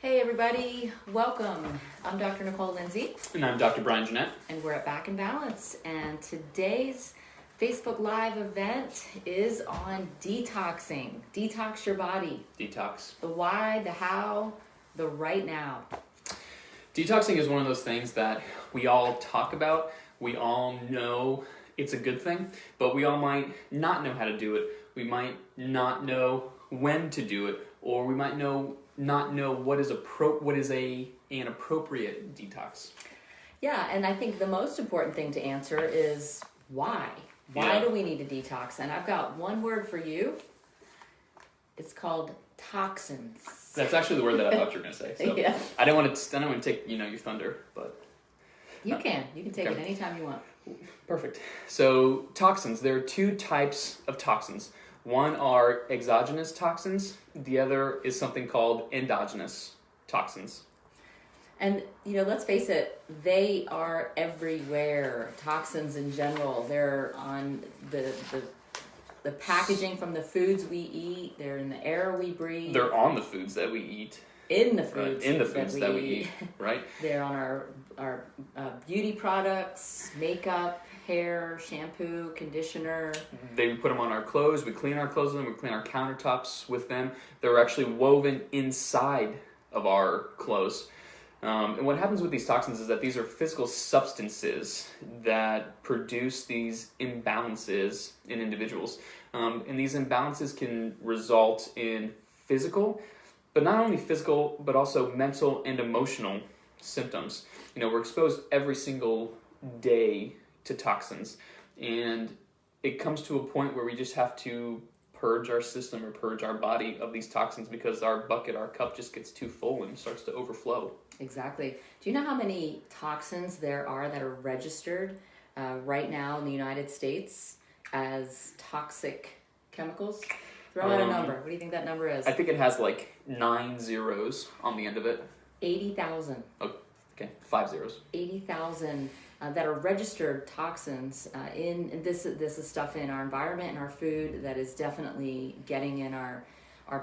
Hey everybody, welcome. I'm Dr. Nicole Lindsay. And I'm Dr. Brian Jeanette. And we're at Back in Balance. And today's Facebook Live event is on detoxing. Detox your body. Detox. The why, the how, the right now. Detoxing is one of those things that we all talk about. We all know it's a good thing, but we all might not know how to do it. We might not know when to do it, or we might not know what is an appropriate detox. Yeah, and I think the most important thing to answer is why. Why do we need to detox? And I've got one word for you. It's called toxins. That's actually the word that I thought you were going to say. So Yeah. I don't want to take your thunder, but You can take it anytime you want. perfect. So toxins, there are two types of toxins. One are exogenous toxins. The other is something called endogenous toxins. And, let's face it, they are everywhere. Toxins in general, they're on the packaging from the foods we eat. They're in the air we breathe. They're on the foods that we eat. In the foods, right. that we eat, right? They're on our beauty products, makeup, hair, shampoo, conditioner. We put them on our clothes. We clean our clothes with them. We clean our countertops with them. They're actually woven inside of our clothes. And what happens with these toxins is that these are physical substances that produce these imbalances in individuals. And these imbalances can result in physical, but not only physical, but also mental and emotional symptoms. We're exposed every single day to toxins, and it comes to a point where we just have to purge our system or purge our body of these toxins because our cup just gets too full and starts to overflow. Exactly. Do you know how many toxins there are that are registered right now in the United States as toxic chemicals? Throw out a number. What do you think that number is? I think it has like 9 zeros on the end of it. 80,000. Oh, okay, 5 zeros. 80,000 that are registered toxins and this is stuff in our environment and our food that is definitely getting in our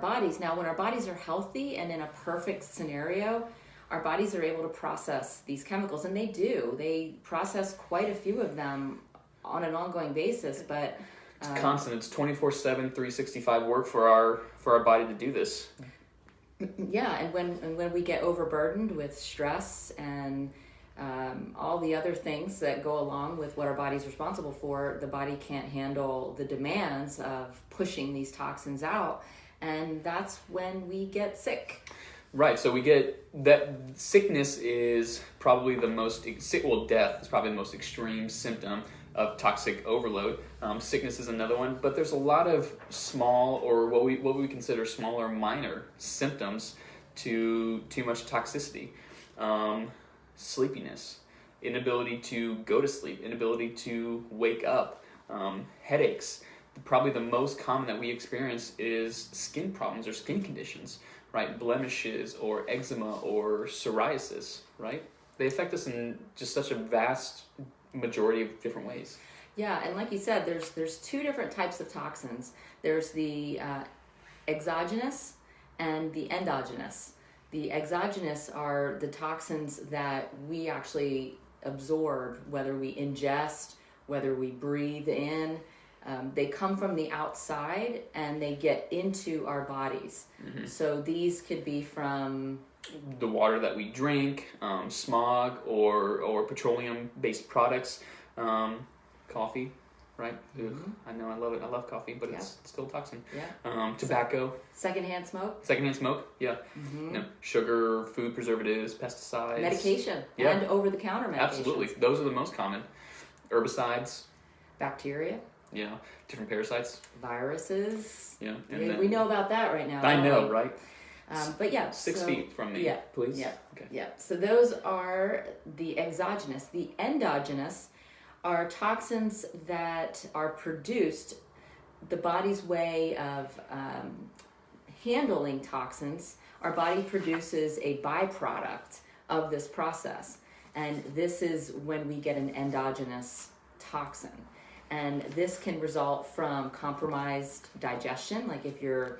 bodies. Now, when our bodies are healthy and in a perfect scenario, our bodies are able to process these chemicals, and they do. They process quite a few of them on an ongoing basis, but it's constant. It's 24/7, 365 work for our body to do this. Yeah, and when we get overburdened with stress and all the other things that go along with what our body's responsible for, the body can't handle the demands of pushing these toxins out, and that's when we get sick. Right, so we get that sickness is probably death is probably the most extreme symptom of toxic overload. Sickness is another one, but there's a lot of small, or what we consider smaller, minor symptoms to too much toxicity. Sleepiness, inability to go to sleep, inability to wake up, headaches. Probably the most common that we experience is skin problems or skin conditions, right? Blemishes or eczema or psoriasis, right? They affect us in just such a vast majority of different ways. Yeah, and like you said, there's two different types of toxins. There's the exogenous and the endogenous. The exogenous are the toxins that we actually absorb, whether we ingest, whether we breathe in. They come from the outside and they get into our bodies. Mm-hmm. So these could be from the water that we drink, smog or petroleum-based products, coffee, right? Mm-hmm. I know, I love it. I love coffee, but it's still a toxin. Yeah. Tobacco. Secondhand smoke. Yeah. Mm-hmm. Sugar, food preservatives, pesticides. Medication. Yeah. And over-the-counter medications. Absolutely. Those are the most common. Herbicides. Bacteria. Yeah. Different parasites. Viruses. Yeah. We know about that right now. I know, right? But yeah. 6 feet from me, please. Yeah. Okay. Yeah. So those are the exogenous. The endogenous are toxins that are produced. The body's way of handling toxins, our body produces a byproduct of this process. And this is when we get an endogenous toxin. And this can result from compromised digestion, like if your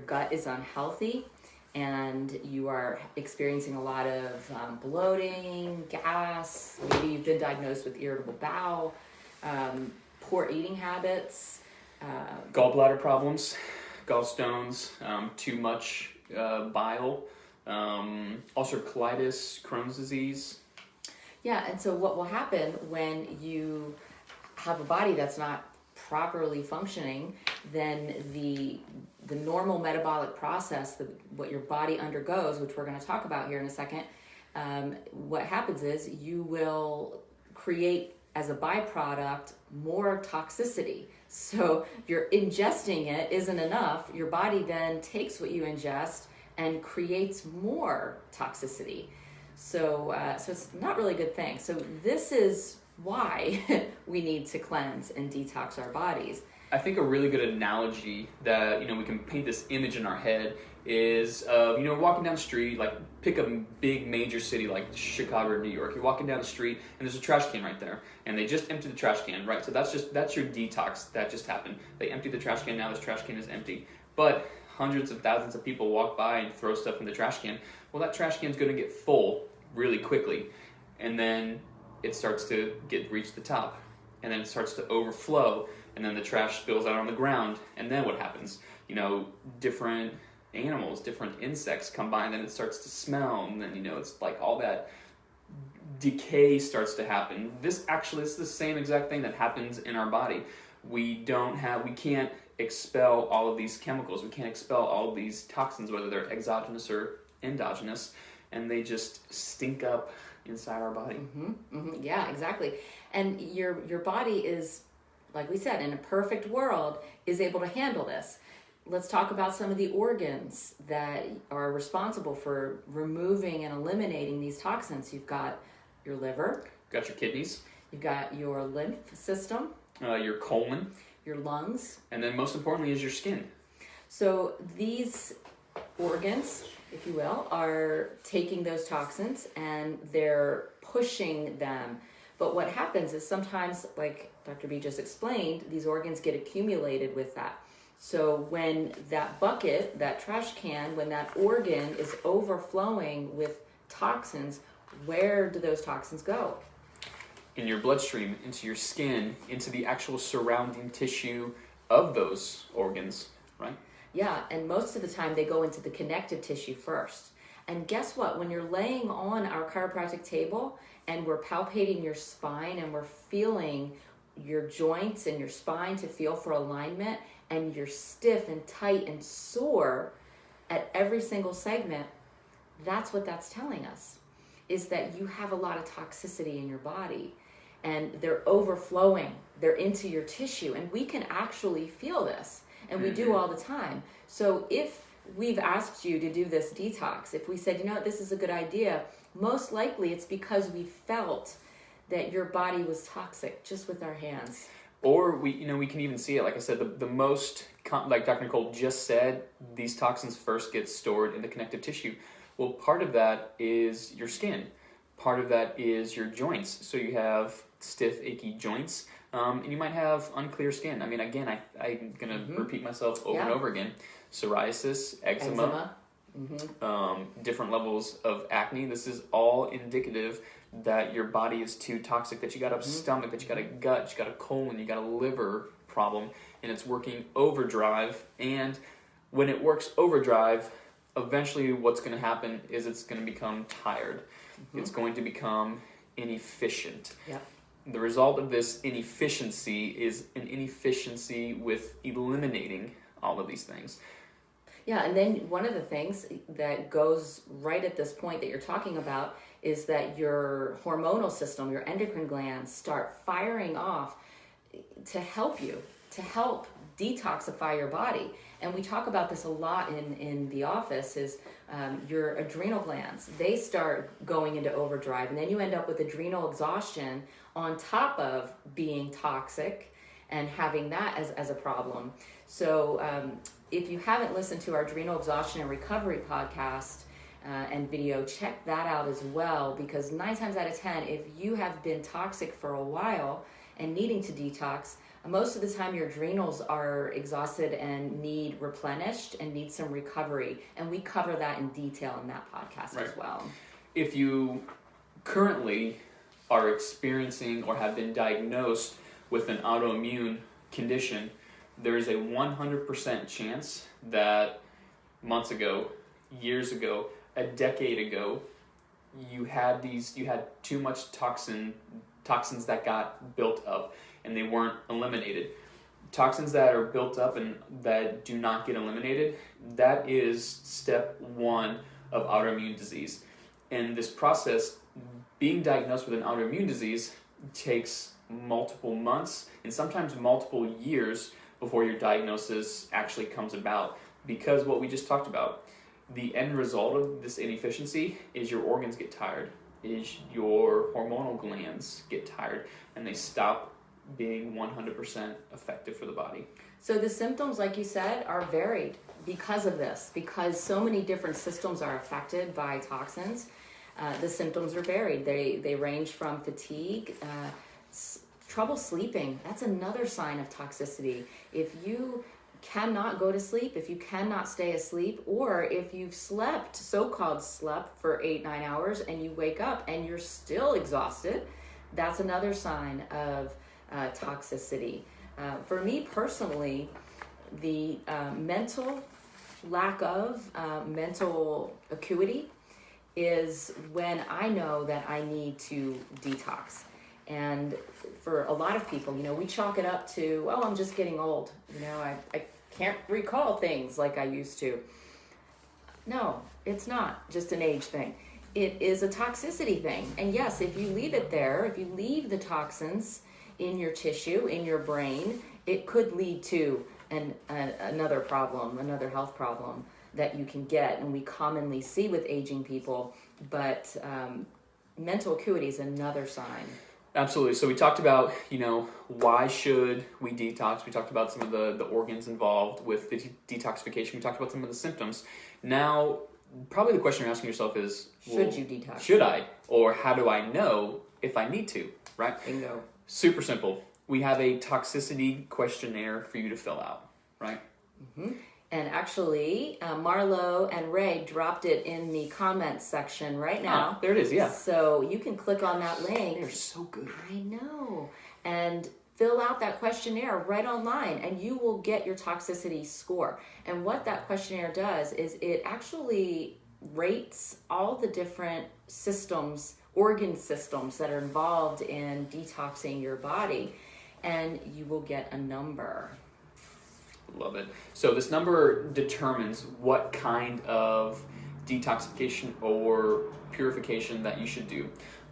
gut is unhealthy, and you are experiencing a lot of bloating, gas, maybe you've been diagnosed with irritable bowel, poor eating habits, gallbladder problems, gallstones, too much bile, ulcerative colitis, Crohn's disease. Yeah, and so what will happen when you have a body that's not properly functioning, then the normal metabolic process, what your body undergoes, which we're going to talk about here in a second, what happens is you will create, as a byproduct, more toxicity. So you're ingesting it isn't enough. Your body then takes what you ingest and creates more toxicity. So it's not really a good thing. So this is why we need to cleanse and detox our bodies. I think a really good analogy that, we can paint this image in our head is, walking down the street, like pick a big major city like Chicago or New York. You're walking down the street and there's a trash can right there, and they just emptied the trash can, right? So that's your detox that just happened. They emptied the trash can, now this trash can is empty. But hundreds of thousands of people walk by and throw stuff in the trash can. Well, that trash can is going to get full really quickly, and then it starts to reach the top, and then it starts to overflow, and then the trash spills out on the ground. And then what happens? Different animals, different insects come by, and then it starts to smell, and then it's like all that decay starts to happen. This is the same exact thing that happens in our body. We can't expel all of these chemicals. We can't expel all of these toxins, whether they're exogenous or endogenous, and they just stink up inside our body. Yeah, exactly. And your body is, like we said, in a perfect world, is able to handle this. Let's talk about some of the organs that are responsible for removing and eliminating these toxins. You've got your liver. You've got your kidneys. You've got your lymph system. Your colon. Your lungs. And then most importantly is your skin. So these organs, if you will, are taking those toxins and they're pushing them. But what happens is sometimes, like Dr. B just explained, these organs get accumulated with that. So when that bucket, that trash can, when that organ is overflowing with toxins, where do those toxins go? In your bloodstream, into your skin, into the actual surrounding tissue of those organs, right? Yeah, and most of the time they go into the connective tissue first. And guess what? When you're laying on our chiropractic table and we're palpating your spine and we're feeling your joints and your spine to feel for alignment, and you're stiff and tight and sore at every single segment, that's what that's telling us, is that you have a lot of toxicity in your body and they're overflowing, they're into your tissue, and we can actually feel this, and we do all the time. So if we've asked you to do this detox, if we said, this is a good idea, most likely it's because we felt that your body was toxic just with our hands. Or we can even see it. Like I said, the most, like Dr. Nicole just said, these toxins first get stored in the connective tissue. Well, part of that is your skin. Part of that is your joints. So you have stiff, achy joints, and you might have unclear skin. I mean, again, I'm going to repeat myself over and over again. Psoriasis, eczema. Different levels of acne. This is all indicative that your body is too toxic, that you got a stomach, that you got a gut, you got a colon, you got a liver problem, and it's working overdrive. And when it works overdrive, eventually what's going to happen is it's going to become tired. It's going to become inefficient. Yep. The result of this inefficiency is an inefficiency with eliminating all of these things. Yeah, and then one of the things that goes right at this point that you're talking about is that your hormonal system, your endocrine glands, start firing off to help you, to help detoxify your body. And we talk about this a lot in the office, is your adrenal glands. They start going into overdrive, and then you end up with adrenal exhaustion on top of being toxic and having that as a problem. So if you haven't listened to our adrenal exhaustion and recovery podcast and video, check that out as well, because 9 times out of 10, if you have been toxic for a while and needing to detox, most of the time your adrenals are exhausted and need replenished and need some recovery. And we cover that in detail in that podcast as well. If you currently are experiencing or have been diagnosed with an autoimmune condition, there is a 100% chance that months ago, years ago, a decade ago, you had too much toxins that got built up and they weren't eliminated. Toxins that are built up and that do not get eliminated, that is step one of autoimmune disease. And this process, being diagnosed with an autoimmune disease, takes multiple months and sometimes multiple years before your diagnosis actually comes about. Because what we just talked about, the end result of this inefficiency is your organs get tired, is your hormonal glands get tired, and they stop being 100% effective for the body. So the symptoms, like you said, are varied because of this, because so many different systems are affected by toxins. The symptoms are varied. They range from fatigue, trouble sleeping. That's another sign of toxicity. If you cannot go to sleep, if you cannot stay asleep, or if you've so-called slept for 8-9 hours and you wake up and you're still exhausted, that's another sign of toxicity. For me personally, the lack of mental acuity is when I know that I need to detox. And for a lot of people, we chalk it up to, oh, I'm just getting old. I can't recall things like I used to. No, it's not just an age thing. It is a toxicity thing. And yes, if you leave it there, if you leave the toxins in your tissue, in your brain, it could lead to another problem, another health problem that you can get. And we commonly see with aging people, but mental acuity is another sign. Absolutely. So we talked about, why should we detox? We talked about some of the organs involved with the detoxification. We talked about some of the symptoms. Now, probably the question you're asking yourself is, should you detox? Should I? Or how do I know if I need to, right? Bingo. Super simple. We have a toxicity questionnaire for you to fill out, right? Mm-hmm. And actually, Marlo and Ray dropped it in the comments section right now. There it is, yeah. So you can click on that link. They're so good. I know. And fill out that questionnaire right online, and you will get your toxicity score. And what that questionnaire does is it actually rates all the different systems, organ systems that are involved in detoxing your body, and you will get a number. Love it. So this number determines what kind of detoxification or purification that you should do.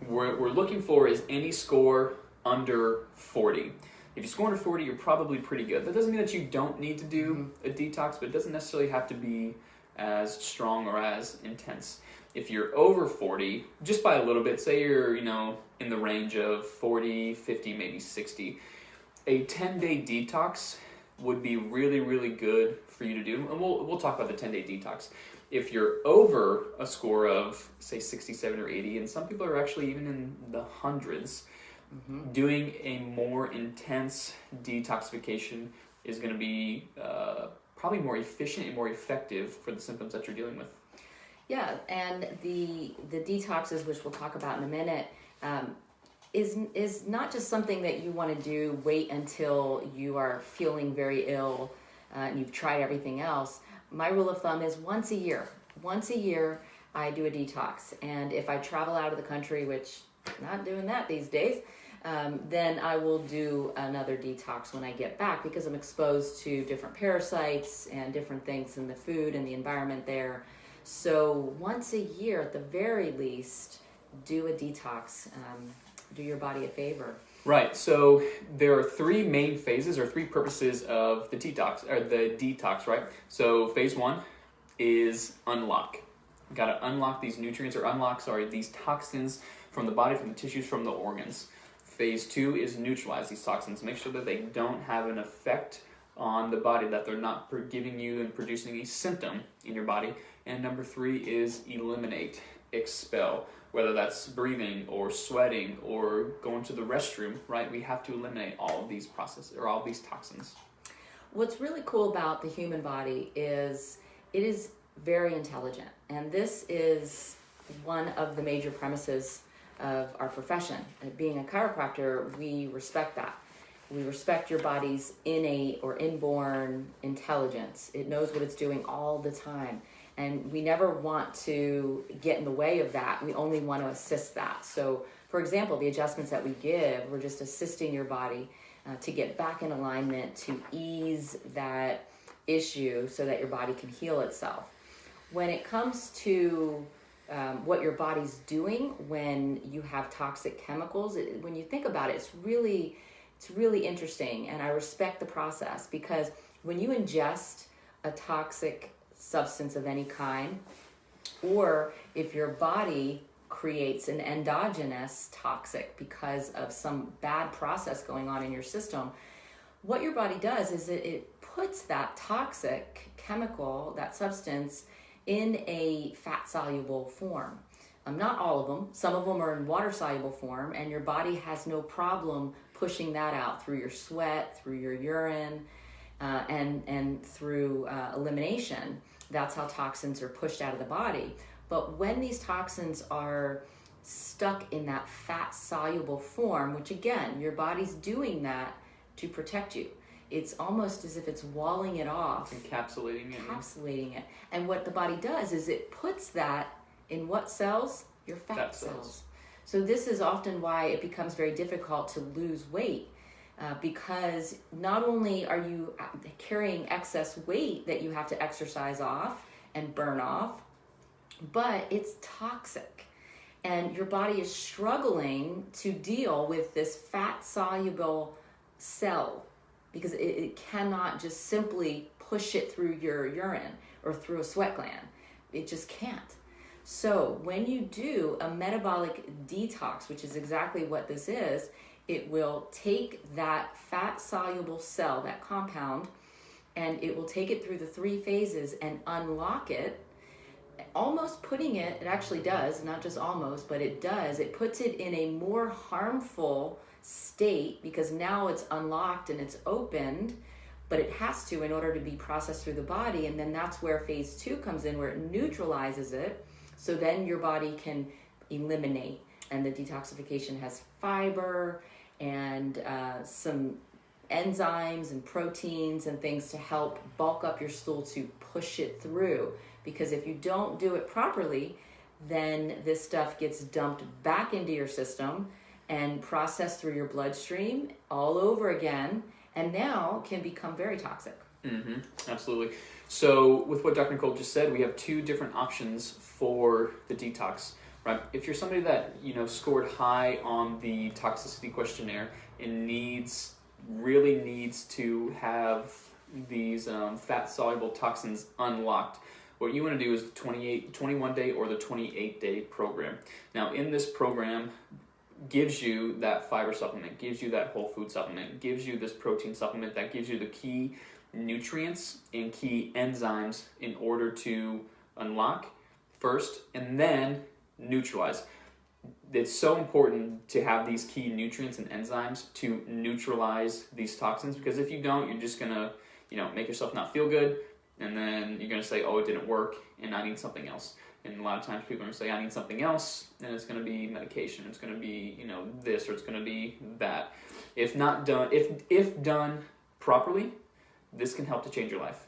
What we're looking for is any score under 40. If you score under 40, you're probably pretty good. That doesn't mean that you don't need to do a detox, but it doesn't necessarily have to be as strong or as intense. If you're over 40, just by a little bit, say you're, in the range of 40, 50, maybe 60, a 10-day detox would be really, really good for you to do. And we'll talk about the 10-day detox. If you're over a score of, say, 67 or 80, and some people are actually even in the hundreds, doing a more intense detoxification is going to be probably more efficient and more effective for the symptoms that you're dealing with. Yeah, and the detoxes, which we'll talk about in a minute, is not just something that you want to do, wait until you are feeling very ill and you've tried everything else. My rule of thumb is once a year. Once a year, I do a detox. And if I travel out of the country, which I'm not doing that these days, then I will do another detox when I get back, because I'm exposed to different parasites and different things in the food and the environment there. So once a year, at the very least, do a detox. Do your body a favor. Right. So there are three main phases or three purposes of the detox, right? So phase one is unlock. You got to unlock these nutrients, or these toxins from the body, from the tissues, from the organs. Phase two is neutralize these toxins. Make sure that they don't have an effect on the body, that they're not giving you and producing a symptom in your body. And number three is eliminate. expel, whether that's breathing or sweating or going to the restroom, right? We have to eliminate all of these processes or all of these toxins. What's really cool about the human body is it is very intelligent, and this is one of the major premises of our profession. Being a chiropractor, we respect that. We respect your body's innate or inborn intelligence. It knows what it's doing all the time. And we never want to get in the way of that. We only want to assist that. So, for example, the adjustments that we give, we're just assisting your body to get back in alignment, to ease that issue so that your body can heal itself. When it comes to what your body's doing when you have toxic chemicals, when you think about it, it's really interesting, and I respect the process, because when you ingest a toxic substance of any kind, or if your body creates an endogenous toxic because of some bad process going on in your system, what your body does is it puts that toxic chemical, that substance, in a fat-soluble form. Not all of them. Some of them are in water-soluble form, and your body has no problem pushing that out through your sweat, through your urine, and through elimination. That's how toxins are pushed out of the body. But when these toxins are stuck in that fat-soluble form, which again, your body's doing that to protect you. It's almost as if it's walling it off. Encapsulating it. And what the body does is it puts that in what cells? Your fat cells. So this is often why it becomes very difficult to lose weight, because not only are you carrying excess weight that you have to exercise off and burn off, but it's toxic. And your body is struggling to deal with this fat-soluble cell, because it cannot just simply push it through your urine or through a sweat gland. It just can't. So when you do a metabolic detox, which is exactly what this is, it will take that fat-soluble cell, that compound, and it will take it through the 3 phases and unlock it, almost putting it actually does, not just almost, but it does, it puts it in a more harmful state, because now it's unlocked and it's opened, but it has to in order to be processed through the body. And then that's where phase 2 comes in, where it neutralizes it, so then your body can eliminate. And the detoxification has fiber and some enzymes and proteins and things to help bulk up your stool to push it through. Because if you don't do it properly, then this stuff gets dumped back into your system and processed through your bloodstream all over again, and now can become very toxic. Mm-hmm. Absolutely. So with what Dr. Nicole just said, we have 2 different options for the detox, right? If you're somebody that, scored high on the toxicity questionnaire and really needs to have these fat-soluble toxins unlocked, what you want to do is the 21-day or the 28-day program. Now, in this program, gives you that fiber supplement, gives you that whole food supplement, gives you this protein supplement that gives you the key nutrients and key enzymes in order to unlock first and then neutralize. It's so important to have these key nutrients and enzymes to neutralize these toxins, because if you don't, you're just gonna, make yourself not feel good, and then you're gonna say, oh, it didn't work, and I need something else. And a lot of times people are going to say, I need something else, and it's going to be medication, it's going to be, this, or it's going to be that. If not done, if done properly, this can help to change your life.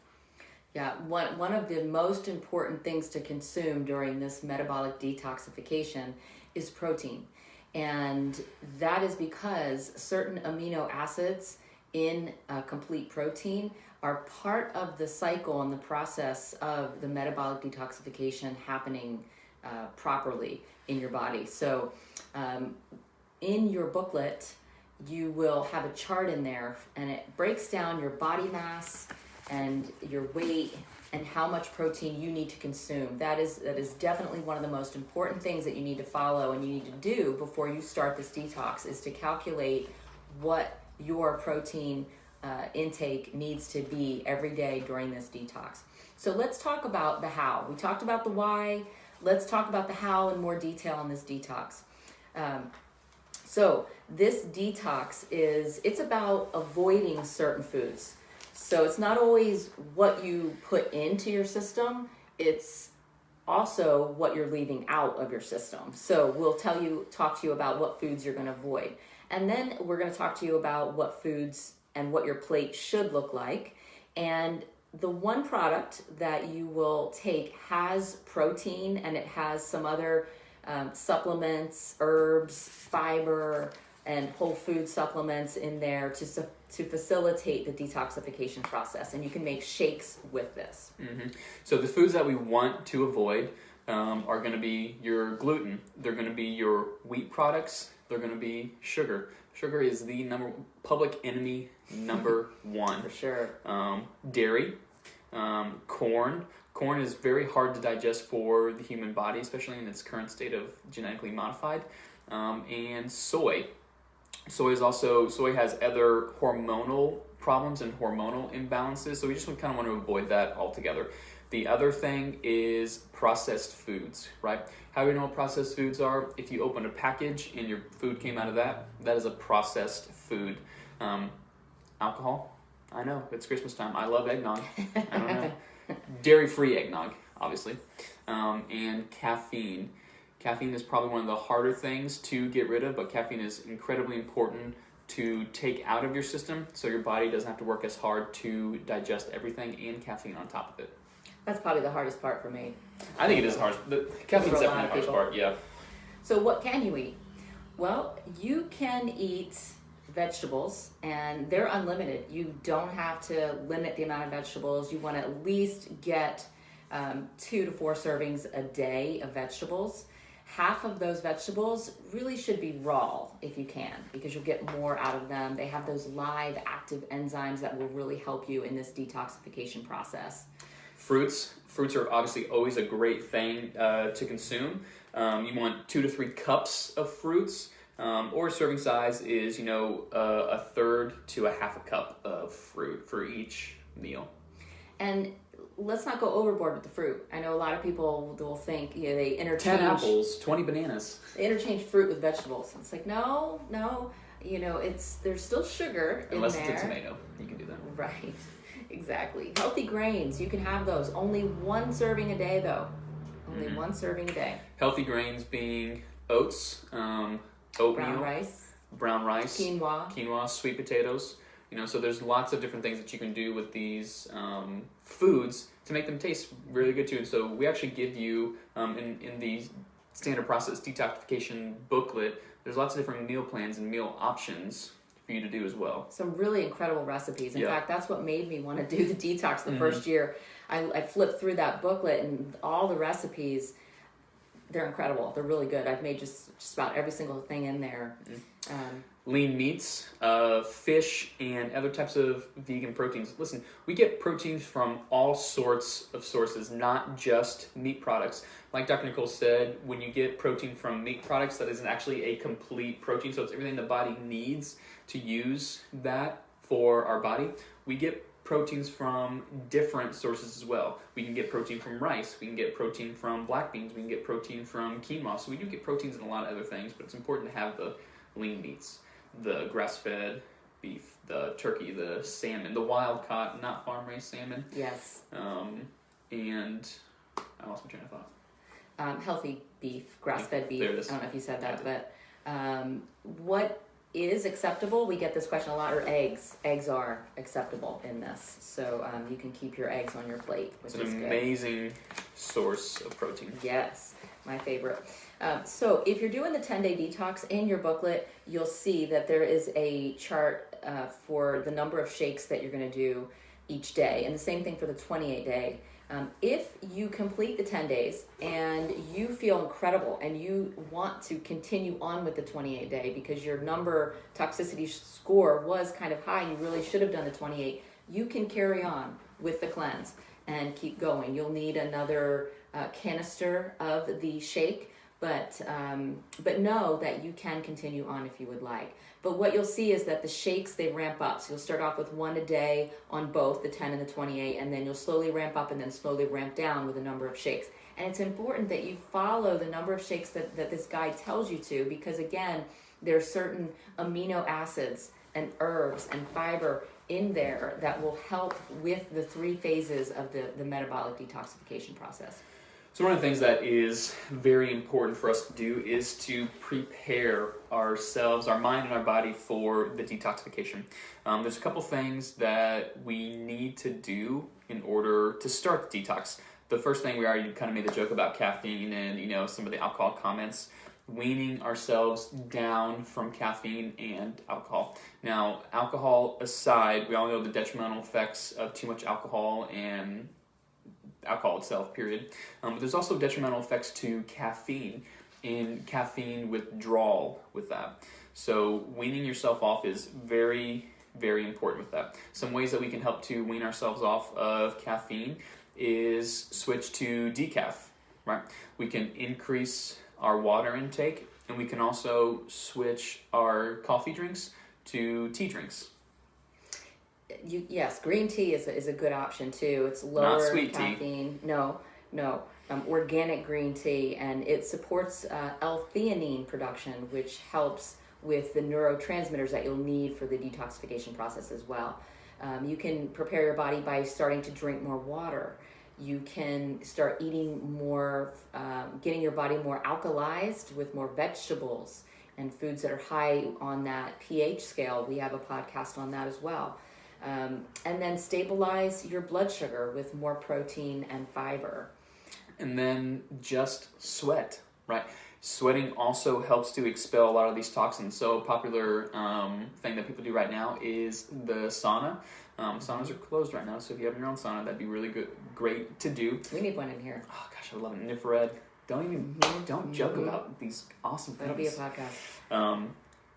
Yeah, one of the most important things to consume during this metabolic detoxification is protein. And that is because certain amino acids in a complete protein are part of the cycle and the process of the metabolic detoxification happening properly in your body. So in your booklet, you will have a chart in there, and it breaks down your body mass and your weight and how much protein you need to consume. That is definitely one of the most important things that you need to follow and you need to do before you start this detox, is to calculate what your protein intake needs to be every day during this detox. So let's talk about the how. We talked about the why. let's talk about the how in more detail on this detox. So this detox it's about avoiding certain foods. So it's not always what you put into your system, it's also what you're leaving out of your system. So we'll talk to you about what foods you're going to avoid. And then we're going to talk to you about what foods and what your plate should look like. And the one product that you will take has protein, and it has some other supplements, herbs, fiber, and whole food supplements in there to facilitate the detoxification process. And you can make shakes with this. Mm-hmm. So the foods that we want to avoid are going to be your gluten. They're going to be your wheat products. They're going to be sugar. Sugar is the public enemy number one. For sure. Dairy, corn. Corn is very hard to digest for the human body, especially in its current state of genetically modified. And soy. Soy has other hormonal problems and hormonal imbalances, so we just kind of want to avoid that altogether. The other thing is processed foods, right? How do we know what processed foods are? If you open a package and your food came out of that is a processed food. Alcohol, I know, it's Christmas time. I love eggnog. I don't know. Dairy-free eggnog, obviously. And caffeine. Caffeine is probably one of the harder things to get rid of, but caffeine is incredibly important to take out of your system so your body doesn't have to work as hard to digest everything, and caffeine on top of it. That's probably the hardest part for me. I think it is hard. The caffeine's definitely the hardest part, yeah. So what can you eat? Well, you can eat vegetables, and they're unlimited. You don't have to limit the amount of vegetables. You want to at least get 2 to 4 servings a day of vegetables. Half of those vegetables really should be raw if you can, because you'll get more out of them. They have those live active enzymes that will really help you in this detoxification process. Fruits are obviously always a great thing to consume. You want 2 to 3 cups of fruits, or serving size is, a third to a half a cup of fruit for each meal. And let's not go overboard with the fruit. I know a lot of people will think, they interchange 10 apples, 20 bananas. They interchange fruit with vegetables. It's like, no, there's still sugar in there. Unless it's a tomato, you can do that. Right, exactly. Healthy grains, you can have those. Only 1 serving a day, though. Only 1 serving a day. Healthy grains being oats, oatmeal, brown rice, quinoa, sweet potatoes. So there's lots of different things that you can do with these foods to make them taste really good too. And so we actually give you, in the standard process detoxification booklet, there's lots of different meal plans and meal options for you to do as well. Some really incredible recipes. In fact, that's what made me want to do the detox the first year. I flipped through that booklet, and all the recipes, they're incredible. They're really good. I've made just about every single thing in there. Lean meats, fish, and other types of vegan proteins. Listen, we get proteins from all sorts of sources, not just meat products. Like Dr. Nicole said, when you get protein from meat products, that isn't actually a complete protein, so it's everything the body needs to use that for our body. We get proteins from different sources as well. We can get protein from rice, we can get protein from black beans, we can get protein from quinoa, so we do get proteins in a lot of other things, but it's important to have the lean meats. The grass-fed beef, the turkey, the salmon, the wild-caught, not farm-raised salmon. Yes. And I lost my train of thought. Healthy beef, grass-fed beef. There it is. I don't know if you said that, but what is acceptable? We get this question a lot. Or eggs. Eggs are acceptable in this, so you can keep your eggs on your plate, which is good. It's an amazing source of protein. Yes, my favorite. So if you're doing the 10-day detox, in your booklet, you'll see that there is a chart for the number of shakes that you're going to do each day, and the same thing for the 28-day. If you complete the 10 days and you feel incredible and you want to continue on with the 28-day because your number toxicity score was kind of high, you really should have done the 28, you can carry on with the cleanse and keep going. You'll need another canister of the shake, but know that you can continue on if you would like. But what you'll see is that the shakes, they ramp up. So you'll start off with 1 a day on both the 10 and the 28, and then you'll slowly ramp up and then slowly ramp down with a number of shakes. And it's important that you follow the number of shakes that this guide tells you to, because again, there's certain amino acids and herbs and fiber in there that will help with the 3 phases of the metabolic detoxification process. So one of the things that is very important for us to do is to prepare ourselves, our mind and our body for the detoxification. There's a couple things that we need to do in order to start the detox. The first thing, we already kind of made the joke about caffeine and some of the alcohol comments. Weaning ourselves down from caffeine and alcohol. Now, alcohol aside, we all know the detrimental effects of too much alcohol and alcohol itself, period. But there's also detrimental effects to caffeine and caffeine withdrawal with that. So weaning yourself off is very, very important with that. Some ways that we can help to wean ourselves off of caffeine is switch to decaf, right? We can increase our water intake, and we can also switch our coffee drinks to tea drinks. Yes, green tea is a good option too. It's lower Not sweet caffeine. Tea. No. Organic green tea, and it supports L-theanine production, which helps with the neurotransmitters that you'll need for the detoxification process as well. You can prepare your body by starting to drink more water. You can start eating more, getting your body more alkalized with more vegetables and foods that are high on that pH scale. We have a podcast on that as well. And then stabilize your blood sugar with more protein and fiber. And then just sweat, right? Sweating also helps to expel a lot of these toxins. So a popular thing that people do right now is the sauna. Saunas are closed right now, so if you have your own sauna, that'd be really great to do. We need one in here. Oh gosh, I love it. Infrared. Don't joke about these awesome things. That'll be a podcast.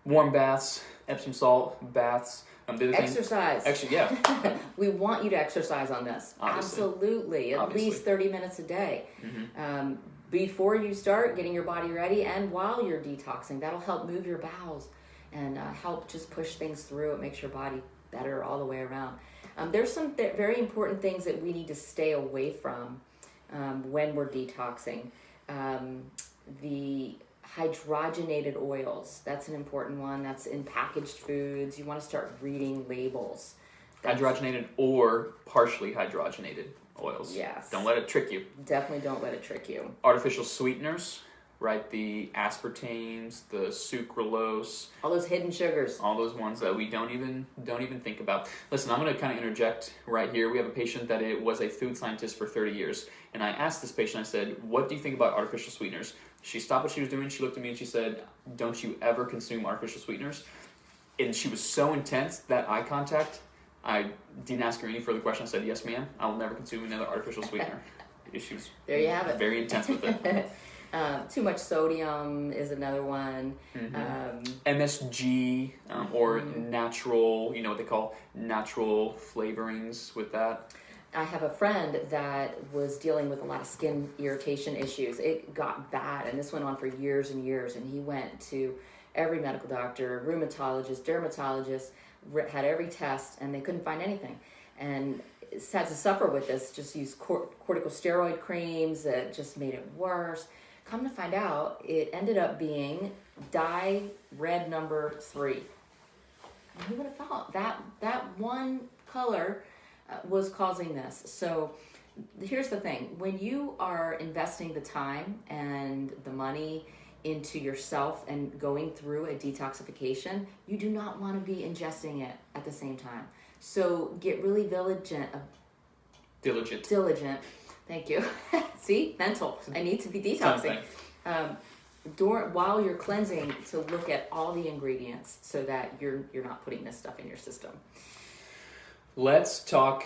Warm baths, Epsom salt baths. Exercise. Actually, yeah. We want you to exercise on this. Obviously. Absolutely. At least 30 minutes a day. Mm-hmm. Before you start getting your body ready and while you're detoxing. That'll help move your bowels and help just push things through. It makes your body better all the way around. There's some very important things that we need to stay away from when we're detoxing. The hydrogenated oils, that's an important one. That's in packaged foods. You want to start reading labels. Hydrogenated or partially hydrogenated oils. Yes. Don't let it trick you. Definitely don't let it trick you. Artificial sweeteners, right? The aspartames, the sucralose. All those hidden sugars. All those ones that we don't even think about. Listen, I'm going to kind of interject right here. We have a patient that was a food scientist for 30 years. And I asked this patient, I said, what do you think about artificial sweeteners? She stopped what she was doing. She looked at me and she said, don't you ever consume artificial sweeteners? And she was so intense, that eye contact, I didn't ask her any further questions. I said, yes, ma'am, I will never consume another artificial sweetener. She was there you have it. Very intense with it. Too much sodium is another one. Mm-hmm. MSG or natural, what they call natural flavorings with that. I have a friend that was dealing with a lot of skin irritation issues. It got bad, and this went on for years and years, and he went to every medical doctor, rheumatologist, dermatologist, had every test, and they couldn't find anything. And had to suffer with this, just used corticosteroid creams that just made it worse. Come to find out, it ended up being dye red number 3. And who would have thought that one color was causing this? So here's the thing. When you are investing the time and the money into yourself and going through a detoxification, you do not want to be ingesting it at the same time. So get really diligent. Thank you. See, mental. I need to be detoxing. While you're cleansing, to look at all the ingredients so that you're not putting this stuff in your system. Let's talk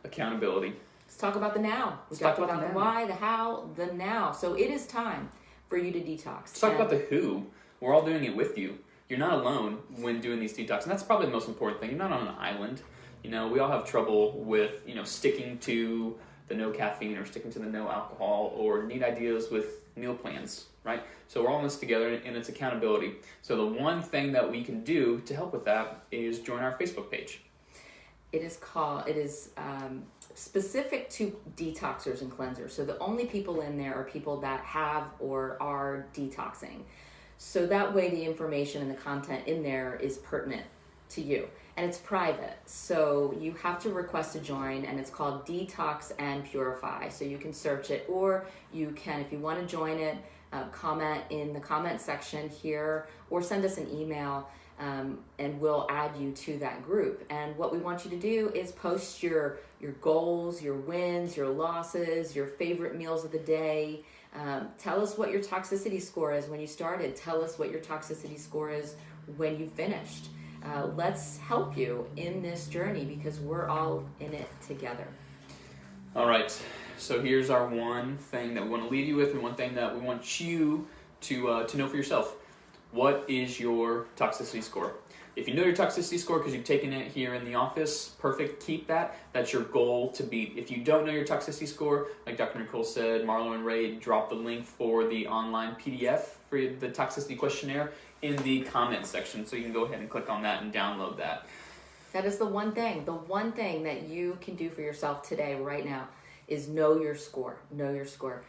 accountability. Let's talk about the now. We talked about the why, the how, the now. So it is time for you to detox. Let's talk about the who. We're all doing it with you. You're not alone when doing these detox, and that's probably the most important thing. You're not on an island. We all have trouble with, sticking to the no caffeine or sticking to the no alcohol or neat ideas with meal plans, right? So we're all in this together, and it's accountability. So the one thing that we can do to help with that is join our Facebook page. It is specific to detoxers and cleansers. So the only people in there are people that have or are detoxing. So that way the information and the content in there is pertinent to you. And it's private. So you have to request to join, and it's called Detox and Purify. So you can search it, or you can, if you want to join it, comment in the comment section here, or send us an email. And we'll add you to that group. And what we want you to do is post your goals, your wins, your losses, your favorite meals of the day. Tell us what your toxicity score is when you started. Tell us what your toxicity score is when you finished. Let's help you in this journey because we're all in it together. All right. So here's our one thing that we want to leave you with, and one thing that we want you to know for yourself. What is your toxicity score? If you know your toxicity score because you've taken it here in the office, perfect, keep that. That's your goal to beat. If you don't know your toxicity score, like Dr. Nicole said, Marlo and Ray dropped the link for the online PDF for the toxicity questionnaire in the comments section. So you can go ahead and click on that and download that. That is the one thing that you can do for yourself today, right now, is know your score. Know your score.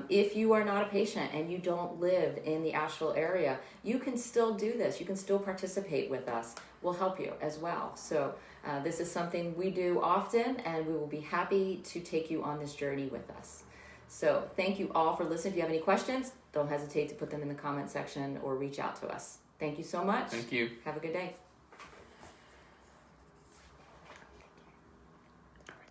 If you are not a patient and you don't live in the Asheville area, you can still do this. You can still participate with us. We'll help you as well. So this is something we do often, and we will be happy to take you on this journey with us. So thank you all for listening. If you have any questions, don't hesitate to put them in the comment section or reach out to us. Thank you so much. Thank you. Have a good day.